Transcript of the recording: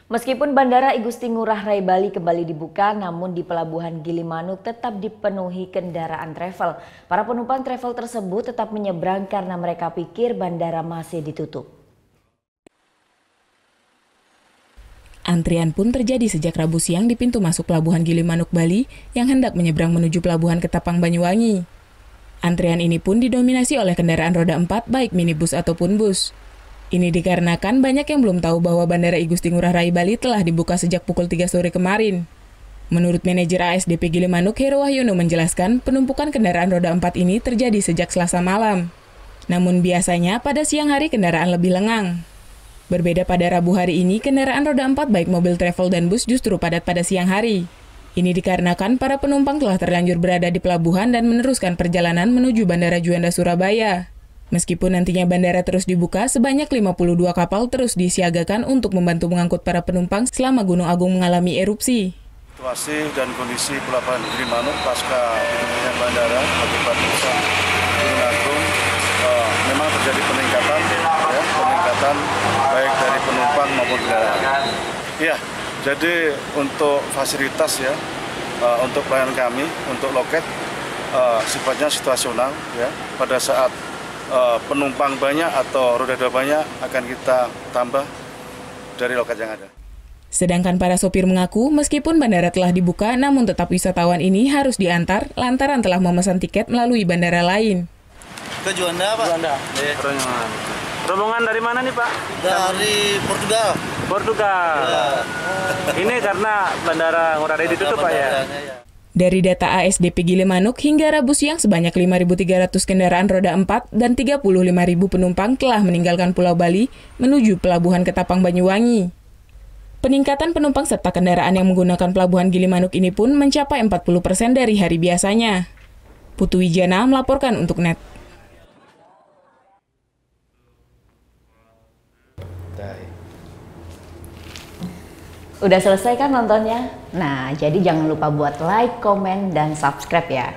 Meskipun Bandara I Gusti Ngurah Rai Bali kembali dibuka, namun di Pelabuhan Gilimanuk tetap dipenuhi kendaraan travel. Para penumpang travel tersebut tetap menyeberang karena mereka pikir bandara masih ditutup. Antrian pun terjadi sejak Rabu siang di pintu masuk Pelabuhan Gilimanuk, Bali yang hendak menyeberang menuju Pelabuhan Ketapang, Banyuwangi. Antrian ini pun didominasi oleh kendaraan roda 4 baik minibus ataupun bus. Ini dikarenakan banyak yang belum tahu bahwa Bandara I Gusti Ngurah Rai Bali telah dibuka sejak pukul 3 sore kemarin. Menurut manajer ASDP Gilimanuk, Heru Wahyono menjelaskan penumpukan kendaraan roda 4 ini terjadi sejak Selasa malam. Namun biasanya pada siang hari kendaraan lebih lengang. Berbeda pada Rabu hari ini, kendaraan roda 4 baik mobil travel dan bus justru padat pada siang hari. Ini dikarenakan para penumpang telah terlanjur berada di pelabuhan dan meneruskan perjalanan menuju Bandara Juanda, Surabaya. Meskipun nantinya bandara terus dibuka, sebanyak 52 kapal terus disiagakan untuk membantu mengangkut para penumpang selama Gunung Agung mengalami erupsi. Situasi dan kondisi Pelabuhan Gilimanuk pasca ditutupnya bandara akibat letusan Gunung Agung memang terjadi peningkatan baik dari penumpang maupun kendaraan. Ya, jadi untuk fasilitas ya, untuk pelayanan kami, untuk loket sifatnya situasional ya. Pada saat penumpang banyak atau roda 2 banyak akan kita tambah dari loket yang ada. Sedangkan para sopir mengaku meskipun bandara telah dibuka namun tetap wisatawan ini harus diantar lantaran telah memesan tiket melalui bandara lain. Ke Juanda, Pak. Juanda. Rombongan dari mana nih, Pak? Dari Portugal. Portugal. Ya. Ini karena Bandara Ngurah Rai ditutup, Pak ya? Dari data ASDP Gilimanuk, hingga Rabu siang sebanyak 5.300 kendaraan roda 4 dan 35.000 penumpang telah meninggalkan Pulau Bali menuju Pelabuhan Ketapang, Banyuwangi. Peningkatan penumpang serta kendaraan yang menggunakan Pelabuhan Gilimanuk ini pun mencapai 40% dari hari biasanya. Putu Wijana melaporkan untuk NET. Udah selesai kan nontonnya? Nah, jadi jangan lupa buat like, komen, dan subscribe ya.